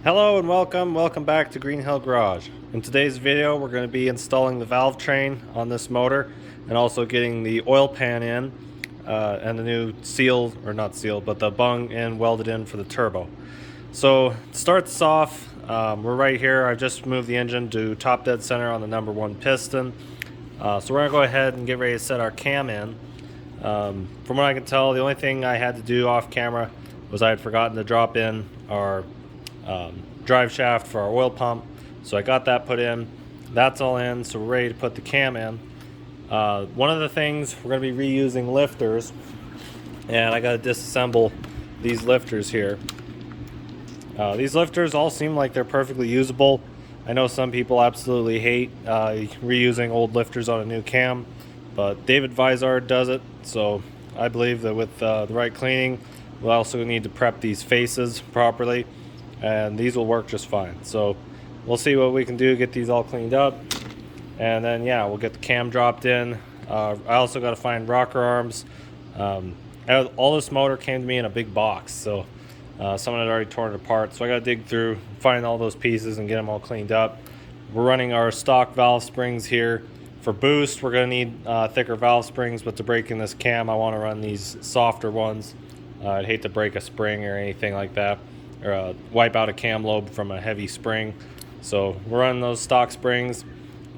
Hello and welcome back to Green Hill Garage. In today's video we're going to be installing the valve train on this motor and also getting the oil pan in and the new seal, or not seal, but the bung in welded in for the turbo. So to start this off, we're right here. I've just moved the engine to top dead center on the number 1 piston. So we're going to go ahead and get ready to set our cam in. From what I can tell, the only thing I had to do off camera was I had forgotten to drop in our drive shaft for our oil pump, so I got that put in. That's all in, so we're ready to put the cam in. One of the things, we're going to be reusing lifters, and I got to disassemble these lifters here. These lifters all seem like they're perfectly usable. I know some people absolutely hate reusing old lifters on a new cam, but David Vizard does it, so I believe that with the right cleaning, we'll also need to prep these faces properly, and these will work just fine. So we'll see what we can do, get these all cleaned up, and then yeah, we'll get the cam dropped in. I also got to find rocker arms. All this motor came to me in a big box, so someone had already torn it apart, so I got to dig through, find all those pieces and get them all cleaned up. We're running our stock valve springs here. For boost, we're going to need thicker valve springs, but to break in this cam, I want to run these softer ones. I'd hate to break a spring or anything like that, or wipe out a cam lobe from a heavy spring. So we're running those stock springs.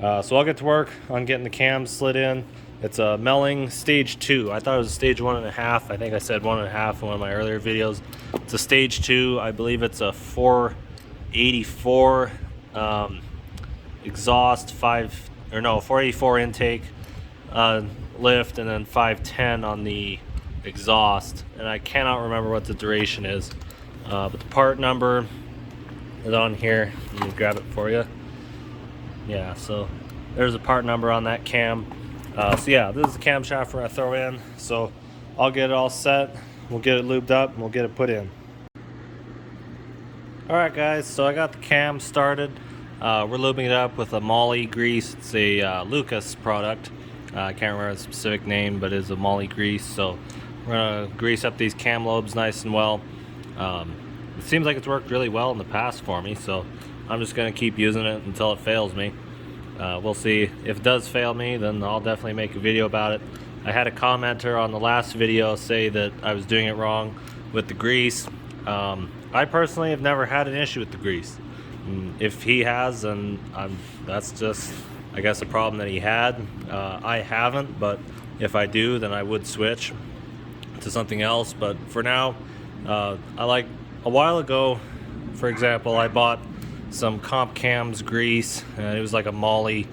So I'll get to work on getting the cam slid in. It's a Melling stage 2. I thought it was a stage 1.5. I think I said 1.5 in one of my earlier videos. It's a stage 2. I believe it's a 484 exhaust, 484 intake lift, and then 510 on the exhaust. And I cannot remember what the duration is. But the part number is on here. Let me grab it for you. Yeah, so there's a part number on that cam. So yeah, this is the camshaft we're going to throw in. So I'll get it all set. We'll get it lubed up and we'll get it put in. Alright guys, so I got the cam started. We're lubing it up with a Moly grease. It's a Lucas product. I can't remember the specific name, but it's a Moly grease. So we're going to grease up these cam lobes nice and well. It seems like it's worked really well in the past for me, so I'm just going to keep using it until it fails me. We'll see. If it does fail me, then I'll definitely make a video about it. I had a commenter on the last video say that I was doing it wrong with the grease. I personally have never had an issue with the grease. If he has, then that's just, I guess, a problem that he had. I haven't, but if I do, then I would switch to something else. But for now, a while ago, for example, I bought some Comp Cams grease, and it was like a Moly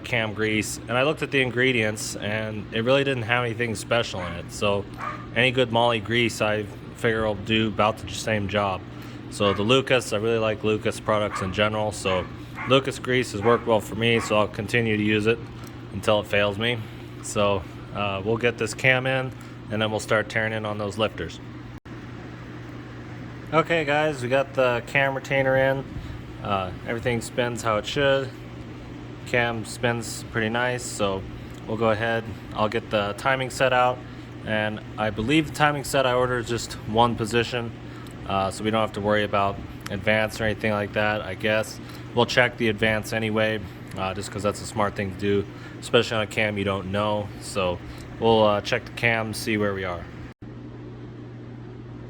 cam grease, and I looked at the ingredients and it really didn't have anything special in it. So any good Moly grease, I figure will do about the same job. So the Lucas, I really like Lucas products in general, so Lucas grease has worked well for me, so I'll continue to use it until it fails me. So we'll get this cam in and then we'll start tearing in on those lifters. Okay guys, we got the cam retainer in. Everything spins how it should. Cam spins pretty nice, so we'll go ahead. I'll get the timing set out, and I believe the timing set I ordered is just one position, so we don't have to worry about advance or anything like that. I guess we'll check the advance anyway, just because that's a smart thing to do, especially on a cam you don't know. So we'll check the cam, see where we are.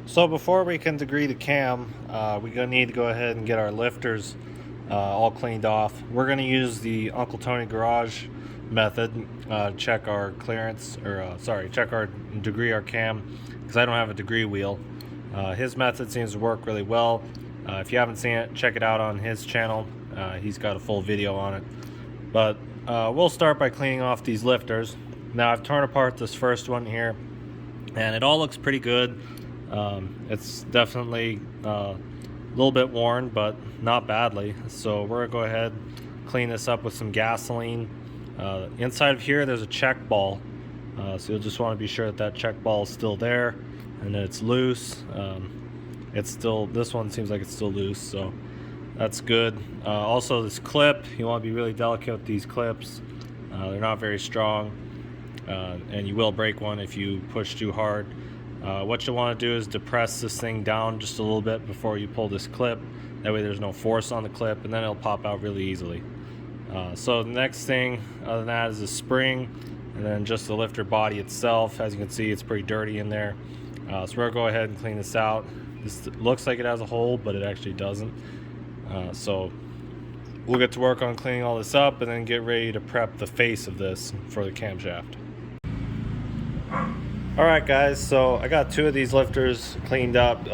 So before we can degree the cam, we're going to need to go ahead and get our lifters all cleaned off. We're going to use the Uncle Tony Garage method, check our clearance, or check our degree our cam, because I don't have a degree wheel. His method seems to work really well. If you haven't seen it, check it out on his channel. He's got a full video on it. But we'll start by cleaning off these lifters. Now I've torn apart this first one here, and it all looks pretty good. It's definitely a little bit worn, but not badly. So we're gonna go ahead, clean this up with some gasoline. Inside of here there's a check ball, so you'll just want to be sure that check ball is still there and that it's loose. This one seems like it's still loose, so that's good. Also this clip, you want to be really delicate with these clips. They're not very strong, and you will break one if you push too hard. What you want to do is depress this thing down just a little bit before you pull this clip. That way there's no force on the clip, and then it'll pop out really easily. So the next thing other than that is the spring, and then just the lifter body itself. As you can see, it's pretty dirty in there. So we're going to go ahead and clean this out. This looks like it has a hole, but it actually doesn't. So we'll get to work on cleaning all this up and then get ready to prep the face of this for the camshaft. Alright guys, so I got 2 of these lifters cleaned up.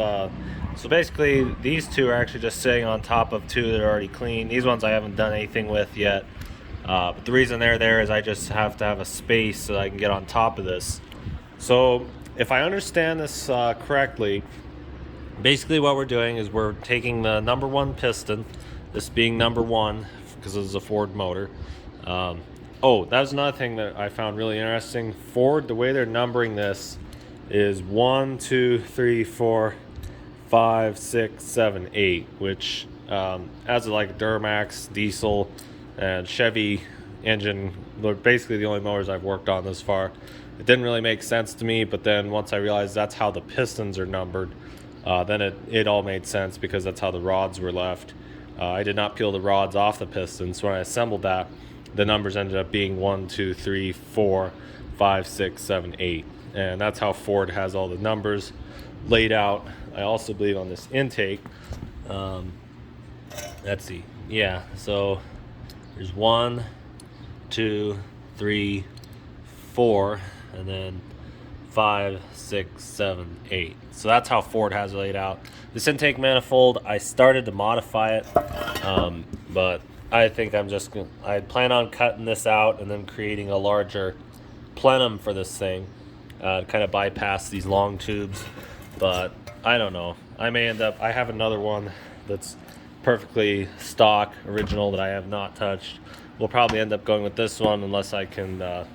So basically these 2 are actually just sitting on top of 2 that are already clean. These ones I haven't done anything with yet. But the reason they're there is I just have to have a space so that I can get on top of this. So if I understand this correctly, basically what we're doing is we're taking the number 1 piston, this being number 1 because it's a Ford motor. Oh, that was another thing that I found really interesting. Ford, the way they're numbering this is 1, 2, 3, 4, 5, 6, 7, 8, which as like a Duramax, diesel, and Chevy engine, they're basically the only motors I've worked on this far. It didn't really make sense to me, but then once I realized that's how the pistons are numbered, then it all made sense because that's how the rods were left. I did not peel the rods off the pistons, so when I assembled that, the numbers ended up being 1, 2, 3, 4, 5, 6, 7, 8. And that's how Ford has all the numbers laid out. I also believe on this intake, let's see, yeah, so there's 1, 2, 3, 4, and then 5, 6, 7, 8. So that's how Ford has it laid out. This intake manifold, I started to modify it, but I think I plan on cutting this out and then creating a larger plenum for this thing, to kind of bypass these long tubes. But I don't know. I may end up, I have another one that's perfectly stock, original, that I have not touched. We'll probably end up going with this one unless I can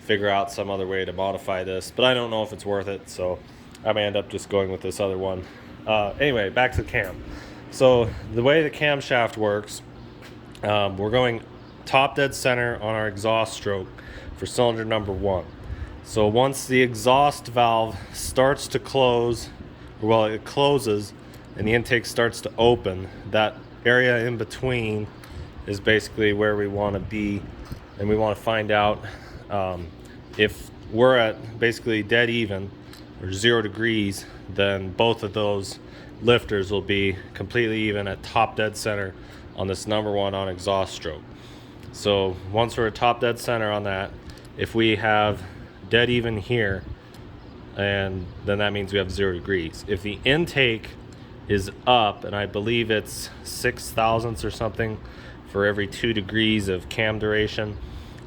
figure out some other way to modify this. But I don't know if it's worth it, so I may end up just going with this other one. Anyway, back to the cam. So the way the camshaft works, we're going top dead center on our exhaust stroke for cylinder number 1. So once the exhaust valve starts to close, well, it closes and the intake starts to open, that area in between is basically where we want to be, and we want to find out if we're at basically dead even or 0 degrees, then both of those lifters will be completely even at top dead center on this number 1 on exhaust stroke. So once we're at top dead center on that, if we have dead even here, and then that means we have 0 degrees. If the intake is up, and I believe it's 6 thousandths or something for every 2 degrees of cam duration,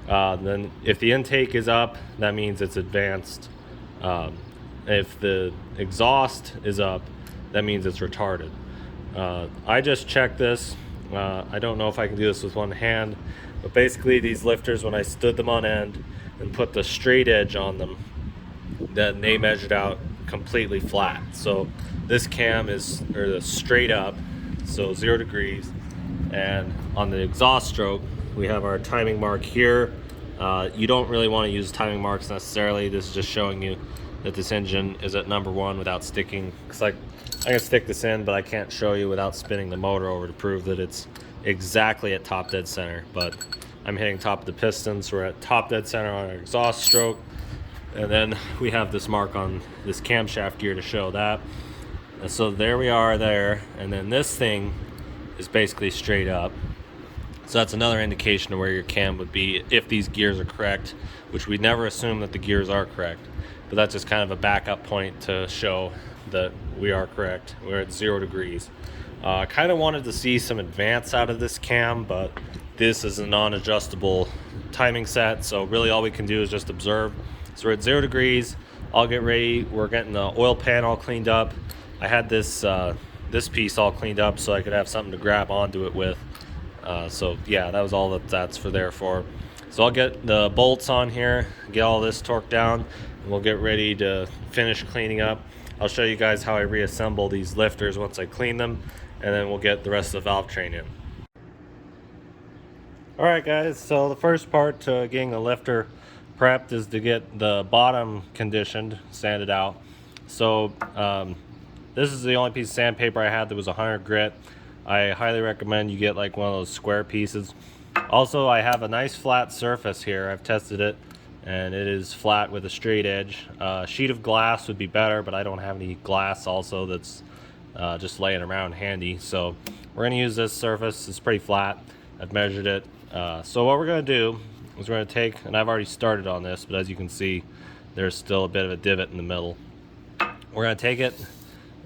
then if the intake is up, that means it's advanced. If the exhaust is up, that means it's retarded. I just checked this. I don't know if I can do this with one hand, but basically these lifters, when I stood them on end and put the straight edge on them, then they measured out completely flat. So this cam is straight up, so 0 degrees, and on the exhaust stroke we have our timing mark here. You don't really want to use timing marks necessarily. This is just showing you that this engine is at number 1 without sticking. It's like I can stick this in, but I can't show you without spinning the motor over to prove that it's exactly at top dead center. But I'm hitting top of the pistons, so we're at top dead center on our exhaust stroke, and then we have this mark on this camshaft gear to show that. And so there we are there, and then this thing is basically straight up. So that's another indication of where your cam would be if these gears are correct, which we never assume that the gears are correct. But that's just kind of a backup point to show that we are correct. We're at 0 degrees. I kind of wanted to see some advance out of this cam, but this is a non-adjustable timing set, so really all we can do is just observe. So we're at 0 degrees. I'll get ready. We're getting the oil pan all cleaned up. I had this this piece all cleaned up so I could have something to grab onto it with. So yeah, that was all that's for. So I'll get the bolts on here, get all this torqued down, and we'll get ready to finish cleaning up. I'll show you guys how I reassemble these lifters once I clean them, and then we'll get the rest of the valve train in. Alright guys, so the first part to getting the lifter prepped is to get the bottom conditioned, sanded out. So this is the only piece of sandpaper I had that was 100 grit. I highly recommend you get like one of those square pieces. Also, I have a nice flat surface here. I've tested it, and it is flat with a straight edge. A sheet of glass would be better, but I don't have any glass also that's just laying around handy. So we're gonna use this surface. It's pretty flat. I've measured it. So what we're gonna do is we're gonna take, and I've already started on this, but as you can see, there's still a bit of a divot in the middle. We're gonna take it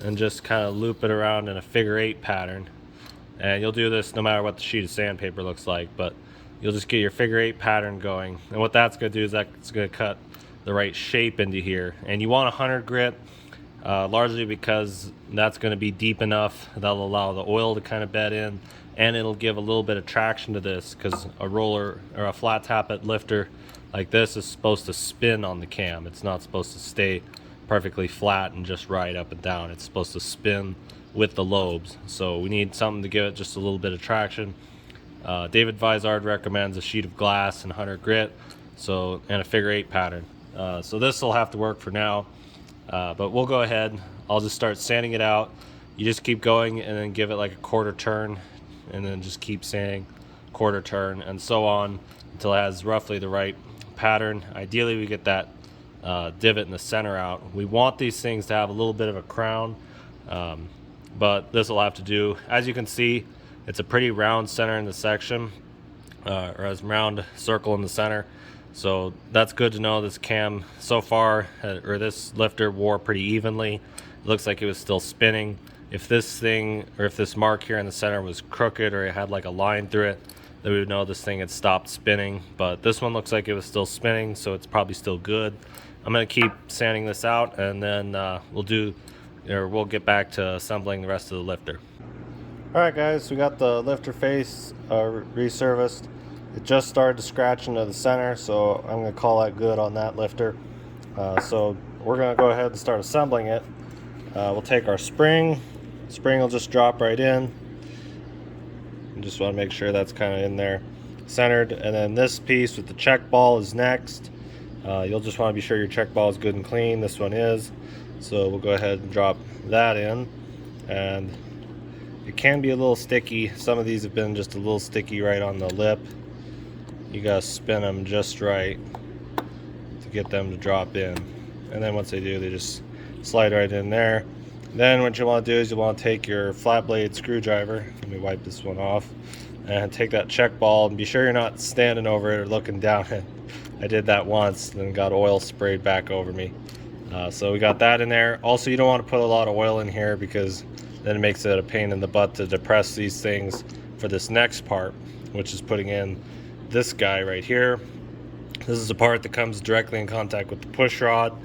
and just kind of loop it around in a figure 8 pattern. And you'll do this no matter what the sheet of sandpaper looks like, but you'll just get your figure 8 pattern going. And what that's gonna do is that's gonna cut the right shape into here. And you want 100 grit, largely because that's gonna be deep enough that'll allow the oil to kind of bed in, and it'll give a little bit of traction to this, because a roller or a flat tappet lifter like this is supposed to spin on the cam. It's not supposed to stay perfectly flat and just ride up and down. It's supposed to spin with the lobes. So we need something to give it just a little bit of traction. David Vizard recommends a sheet of glass and 100 grit, so, and a figure 8 pattern. So this will have to work for now, but we'll go ahead. I'll just start sanding it out. You just keep going and then give it like a quarter turn, and then just keep sanding, quarter turn, and so on until it has roughly the right pattern. Ideally we get that divot in the center out. We want these things to have a little bit of a crown, but this will have to do. As you can see, it's a pretty round center in the section, or as round circle in the center. So that's good to know. This cam so far, or this lifter, wore pretty evenly. It looks like it was still spinning. If this thing, or if this mark here in the center was crooked or it had like a line through it, then we would know this thing had stopped spinning. But this one looks like it was still spinning, so it's probably still good. I'm gonna keep sanding this out, and then we'll get back to assembling the rest of the lifter. All right, guys, we got the lifter face resurfaced. It just started to scratch into the center, so I'm gonna call that good on that lifter. So we're gonna go ahead and start assembling it. We'll take our spring. Spring will just drop right in. You just want to make sure that's kind of in there, centered. And then this piece with the check ball is next. You'll just want to be sure your check ball is good and clean. This one is. So we'll go ahead and drop that in. And it can be a little sticky. Some of these have been just a little sticky right on the lip. You gotta spin them just right to get them to drop in. And then once they do, they just slide right in there. Then what you want to do is you want to take your flat blade screwdriver. Let me wipe this one off. And take that check ball, and be sure you're not standing over it or looking down it. I did that once and got oil sprayed back over me. So we got that in there. Also, you don't want to put a lot of oil in here, because then it makes it a pain in the butt to depress these things for this next part, which is putting in this guy right here. This is a part that comes directly in contact with the push rod.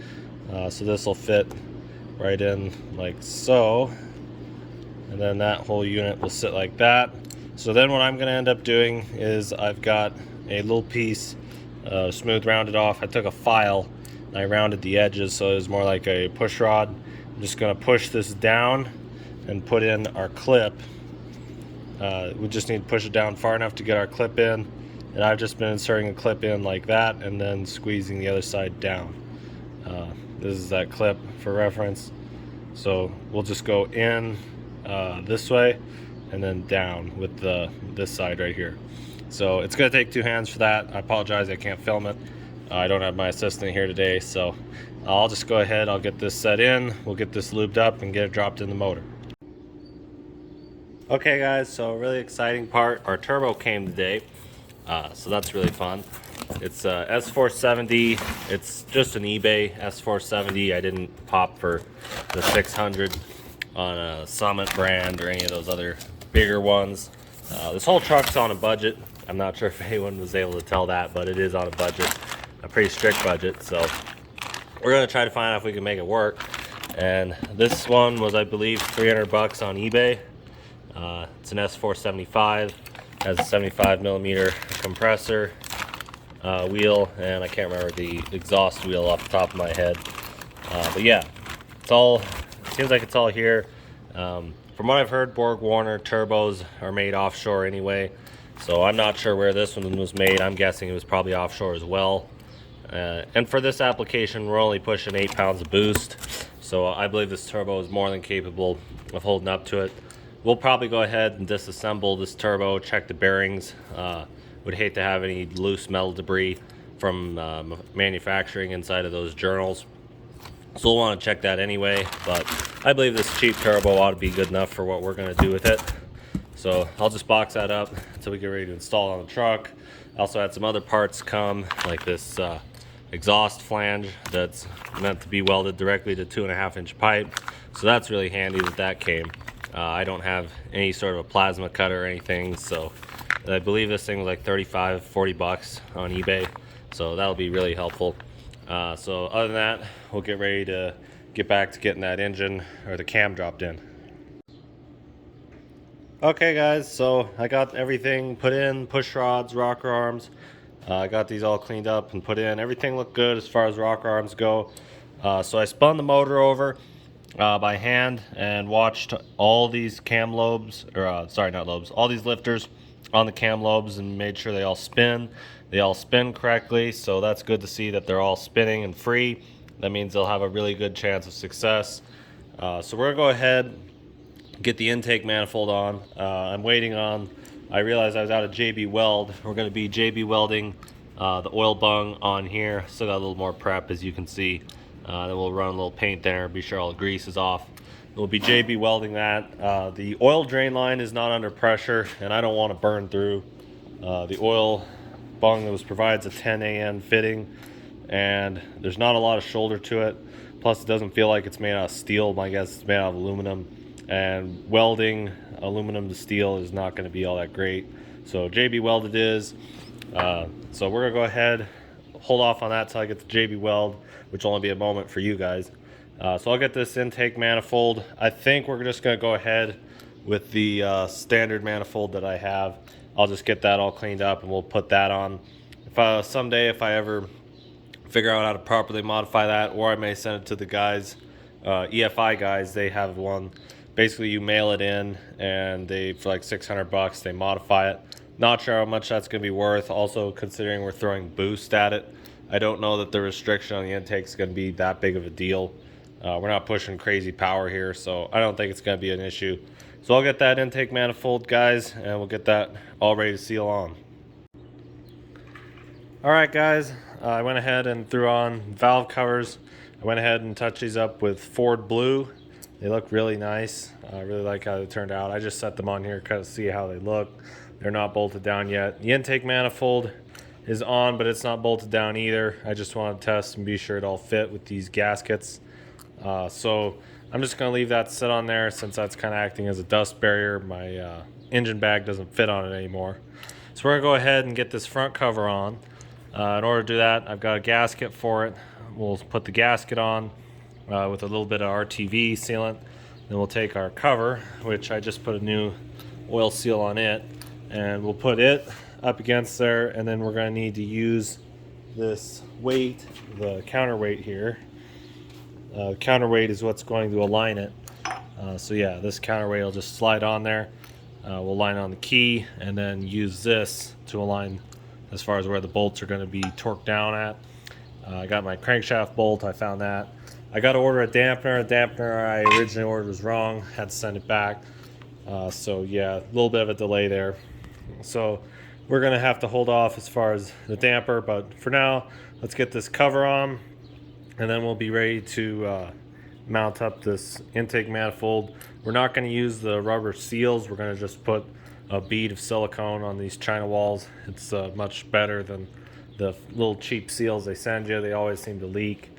So this will fit right in like so, and then that whole unit will sit like that. So then what I'm going to end up doing is I've got a little piece smooth rounded off. I took a file and I rounded the edges so it was more like a push rod. I'm just going to push this down and put in our clip. We just need to push it down far enough to get our clip in, and I've just been inserting a clip in like that and then squeezing the other side down. This is that clip for reference. So we'll just go in this way and then down with this side right here. So it's gonna take 2 hands for that. I apologize, I can't film it. I don't have my assistant here today, so I'll just go ahead, I'll get this set in, we'll get this lubed up and get it dropped in the motor. Okay guys, so a really exciting part, our turbo came today. So that's really fun. It's S470. It's just an eBay S470. I didn't pop for the 600 on a Summit brand or any of those other bigger ones. This whole truck's on a budget. I'm not sure if anyone was able to tell that, but it is on a budget, a pretty strict budget. So we're gonna try to find out if we can make it work. And this one was, I believe, 300 bucks on eBay. It's an S475. Has a 75 millimeter compressor wheel, and I can't remember the exhaust wheel off the top of my head. But yeah, it seems like it's all here. From what I've heard, Borg Warner turbos are made offshore anyway, so I'm not sure where this one was made. I'm guessing it was probably offshore as well. And for this application, we're only pushing 8 pounds of boost, So I believe this turbo is more than capable of holding up to it. We'll probably go ahead and disassemble this turbo, check the bearings. Would hate to have any loose metal debris from manufacturing inside of those journals. So we'll want to check that anyway, but I believe this cheap turbo ought to be good enough for what we're going to do with it. So I'll just box that up until we get ready to install it on the truck. I also had some other parts come, like this exhaust flange that's meant to be welded directly to 2.5-inch pipe. So that's really handy that came. I don't have any sort of a plasma cutter or anything, so I believe this thing was like 35, 40 bucks on eBay. So that'll be really helpful. So other than that, we'll get ready to get back to getting that engine or the cam dropped in. Okay guys, so I got everything put in, push rods, rocker arms. I got these all cleaned up and put in. Everything looked good as far as rocker arms go. So I spun the motor over by hand and watched all these cam lobes, or sorry, not lobes, all these lifters on the cam lobes, and made sure they all spin. They all spin correctly, so that's good to see that they're all spinning and free. That means they'll have a really good chance of success. So we're gonna go ahead, get the intake manifold on. I'm waiting on, I realized I was out of JB Weld. We're gonna be JB welding the oil bung on here. Still got a little more prep, as you can see. Then we'll run a little paint there, be sure all the grease is off. We'll be JB welding that. The oil drain line is not under pressure, and I don't want to burn through the oil bung that was provides a 10 AN fitting, and there's not a lot of shoulder to it. Plus, it doesn't feel like it's made out of steel. My guess it's made out of aluminum, and welding aluminum to steel is not going to be all that great. So JB weld it is. So we're gonna go ahead, hold off on that till I get the JB weld, which will only be a moment for you guys. So I'll get this intake manifold. I think we're just gonna go ahead with the standard manifold that I have. I'll just get that all cleaned up and we'll put that on. If someday, if I ever figure out how to properly modify that, or I may send it to the guys, EFI guys, they have one. Basically you mail it in and they, for like 600 bucks, they modify it. Not sure how much that's gonna be worth. Also, considering we're throwing boost at it, I don't know that the restriction on the intake is gonna be that big of a deal. We're not pushing crazy power here, so I don't think it's gonna be an issue. So I'll get that intake manifold, guys, and we'll get that all ready to seal on. All right, guys, I went ahead and threw on valve covers. I went ahead and touched these up with Ford Blue. They look really nice. I really like how they turned out. I just set them on here to kind of see how they look. They're not bolted down yet. The intake manifold is on, but it's not bolted down either. I just want to test and be sure it all fit with these gaskets. So I'm just going to leave that sit on there since that's kind of acting as a dust barrier. My engine bag doesn't fit on it anymore. So we're going to go ahead and get this front cover on. In order to do that, I've got a gasket for it. We'll put the gasket on with a little bit of RTV sealant. Then we'll take our cover, which I just put a new oil seal on it, and we'll put it up against there, and then we're going to need to use this weight, the counterweight here. Counterweight is what's going to align it. So yeah, this counterweight will just slide on there. We'll line on the key and then use this to align as far as where the bolts are going to be torqued down at. I got my crankshaft bolt, I found that. I got to order a dampener. The dampener I originally ordered was wrong, had to send it back. So yeah, a little bit of a delay there. So we're going to have to hold off as far as the damper, but for now, let's get this cover on, and then we'll be ready to mount up this intake manifold. We're not going to use the rubber seals. We're going to just put a bead of silicone on these China walls. It's much better than the little cheap seals they send you. They always seem to leak.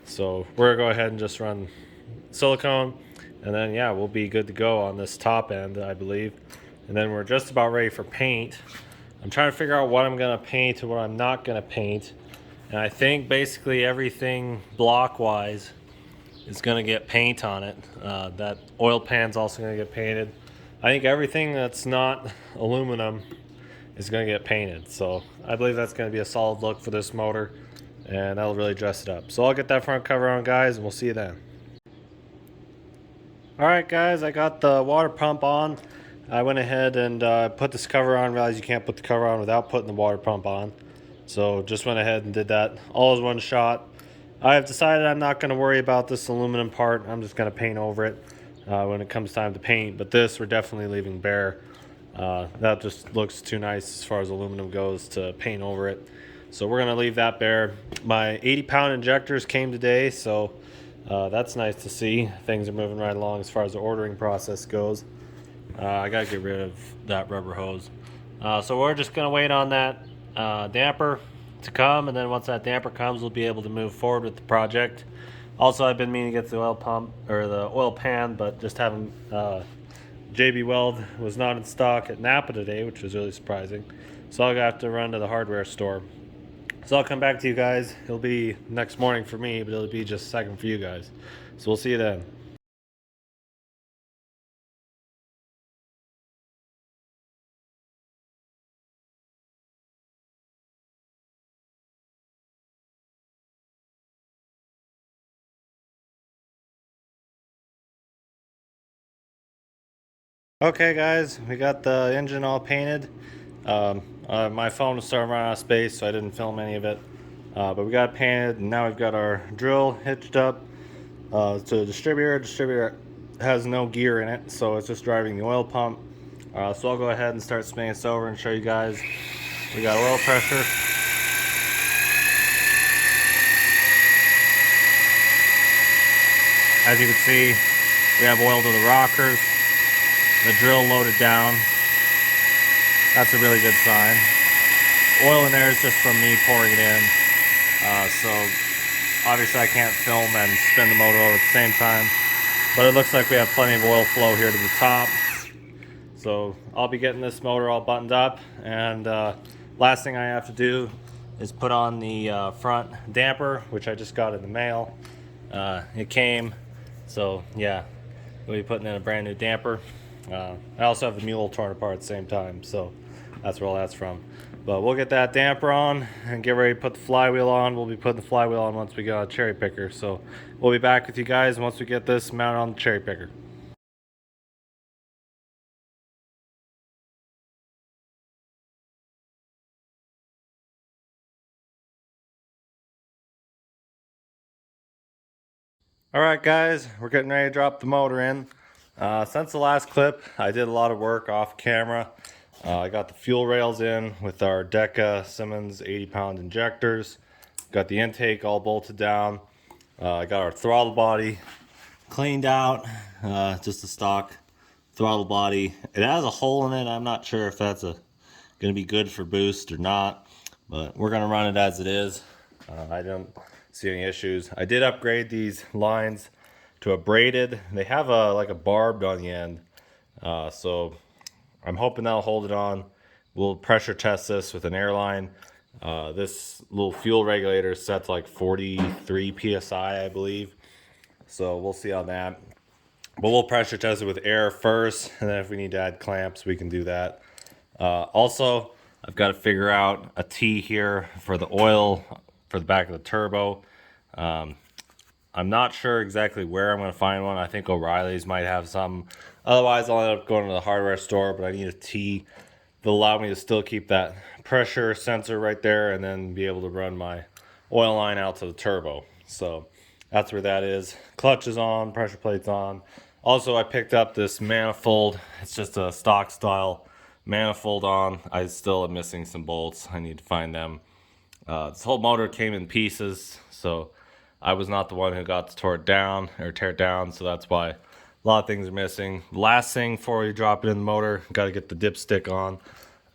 So we're going to go ahead and just run silicone, and then yeah, we'll be good to go on this top end, I believe. And then we're just about ready for paint. I'm trying to figure out what I'm going to paint and what I'm not going to paint. And I think basically everything block-wise is going to get paint on it. That oil pan's also going to get painted. I think everything that's not aluminum is going to get painted. So I believe that's going to be a solid look for this motor, and that'll really dress it up. So I'll get that front cover on, guys, and we'll see you then. Alright guys, I got the water pump on. I went ahead and put this cover on. Realized you can't put the cover on without putting the water pump on. So just went ahead and did that all as one shot. I have decided I'm not going to worry about this aluminum part. I'm just going to paint over it when it comes time to paint. But this we're definitely leaving bare. That just looks too nice as far as aluminum goes to paint over it. So we're going to leave that bare. My 80-pound injectors came today, so that's nice to see. Things are moving right along as far as the ordering process goes. I got to get rid of that rubber hose. So we're just going to wait on that damper to come, and then once that damper comes, we'll be able to move forward with the project. Also, I've been meaning to get the oil pump or the oil pan, but just haven't. JB Weld was not in stock at Napa today, which was really surprising. So I'll have to run to the hardware store. So I'll come back to you guys. It'll be next morning for me, but it'll be just a second for you guys. So we'll see you then. Okay, guys, we got the engine all painted. My phone was starting to run out of space, so I didn't film any of it. But we got it painted, and now we've got our drill hitched up to the distributor. Distributor has no gear in it, so it's just driving the oil pump. So I'll go ahead and start spinning this over and show you guys. We got oil pressure. As you can see, we have oil to the rockers. The drill loaded down. That's a really good sign. Oil in there is just from me pouring it in. So obviously I can't film and spin the motor over at the same time. But it looks like we have plenty of oil flow here to the top. So I'll be getting this motor all buttoned up. And last thing I have to do is put on the front damper, which I just got in the mail. It came. So yeah, we'll be putting in a brand new damper. I also have the mule torn apart at the same time, so that's where all that's from. But we'll get that damper on and get ready to put the flywheel on. We'll be putting the flywheel on once we get a cherry picker. So we'll be back with you guys once we get this mounted on the cherry picker. Alright guys, we're getting ready to drop the motor in. Since the last clip, I did a lot of work off camera. I got the fuel rails in with our Deca Simmons 80-pound injectors. Got the intake all bolted down. I got our throttle body cleaned out, just a stock throttle body. It has a hole in it. I'm not sure if that's going to be good for boost or not, but we're going to run it as it is. I don't see any issues. I did upgrade these lines to a braided. They have like a barbed on the end, so I'm hoping that'll hold it on. We'll pressure test this with an airline. This little fuel regulator is set to like 43 psi, I believe. So we'll see on that. But we'll pressure test it with air first, and then if we need to add clamps, we can do that. Also, I've got to figure out a T here for the oil for the back of the turbo. I'm not sure exactly where I'm going to find one. I think O'Reilly's might have some. Otherwise, I'll end up going to the hardware store, but I need a T that'll allow me to still keep that pressure sensor right there and then be able to run my oil line out to the turbo. So that's where that is. Clutch is on, pressure plate's on. Also, I picked up this manifold. It's just a stock style manifold on. I still am missing some bolts. I need to find them. This whole motor came in pieces, so I was not the one who got to tear it down, so that's why a lot of things are missing. Last thing before we drop it in the motor, got to get the dipstick on,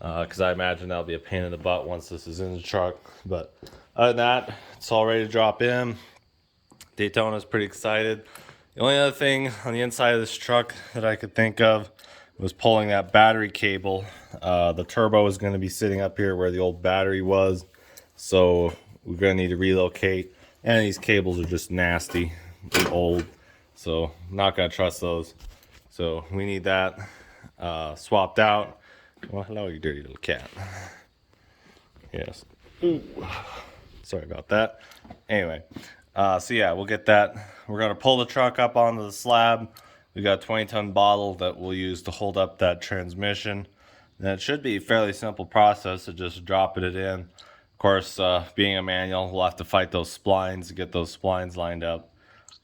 because I imagine that'll be a pain in the butt once this is in the truck. But other than that, it's all ready to drop in. Daytona's pretty excited. The only other thing on the inside of this truck that I could think of was pulling that battery cable. The turbo is going to be sitting up here where the old battery was, so we're going to need to relocate. And these cables are just nasty and old, so I'm not going to trust those. So we need that swapped out. Well, hello, you dirty little cat. Yes. Ooh. Sorry about that. Anyway, so yeah, we'll get that. We're going to pull the truck up onto the slab. We got a 20-ton bottle that we'll use to hold up that transmission. And it should be a fairly simple process of just dropping it in. Of course, being a manual, we'll have to fight those splines to get those splines lined up.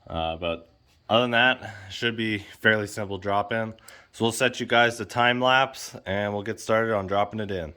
But other than that, should be fairly simple drop in. So we'll set you guys the time lapse and we'll get started on dropping it in.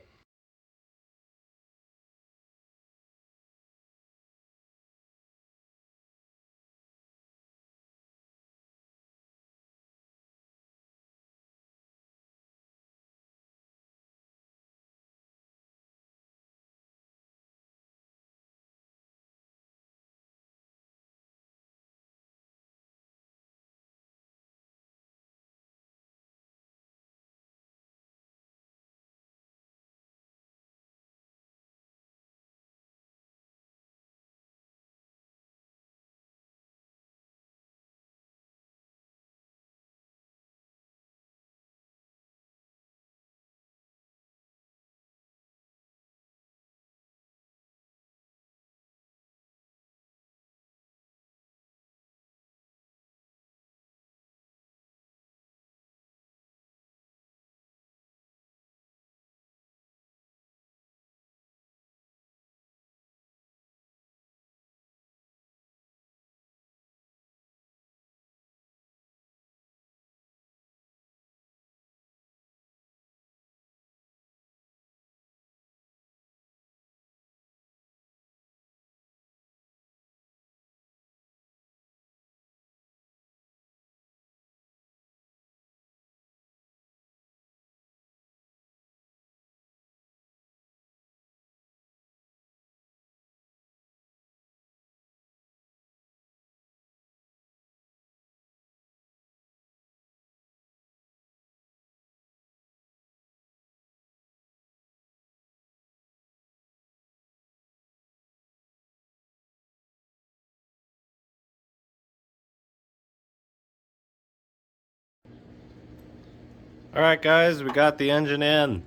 Alright guys, we got the engine in.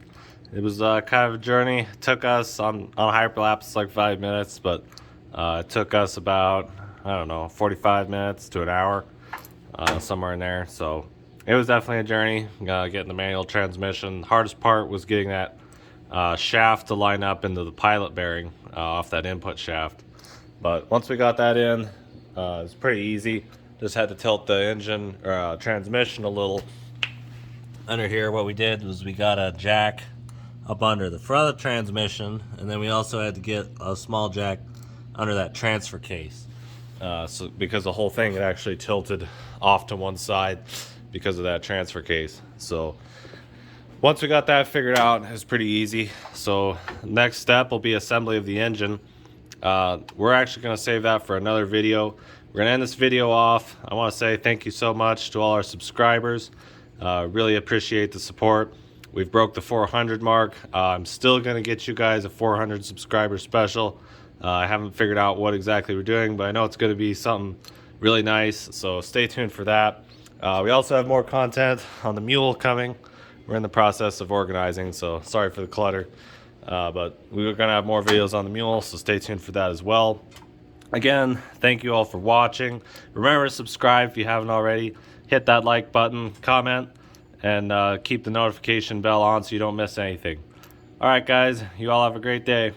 It was kind of a journey. It took us on hyperlapse, it's like 5 minutes, but it took us about, I don't know, 45 minutes to an hour, somewhere in there. So it was definitely a journey, getting the manual transmission. The hardest part was getting that shaft to line up into the pilot bearing off that input shaft. But once we got that in, it was pretty easy. Just had to tilt the engine or transmission a little. Under here, what we did was we got a jack up under the front of the transmission, and then we also had to get a small jack under that transfer case. So because the whole thing had actually tilted off to one side because of that transfer case. So once we got that figured out, it was pretty easy. So next step will be assembly of the engine. We're actually going to save that for another video. We're going to end this video off. I want to say thank you so much to all our subscribers. Really appreciate the support. We've broke the 400 mark. I'm still going to get you guys a 400 subscriber special. I haven't figured out what exactly we're doing, but I know it's going to be something really nice, so stay tuned for that. We also have more content on the mule coming. We're in the process of organizing, so sorry for the clutter. But we're going to have more videos on the mule, so stay tuned for that as well. Again, thank you all for watching. Remember to subscribe if you haven't already. Hit that like button, comment, and keep the notification bell on so you don't miss anything. Alright guys, you all have a great day.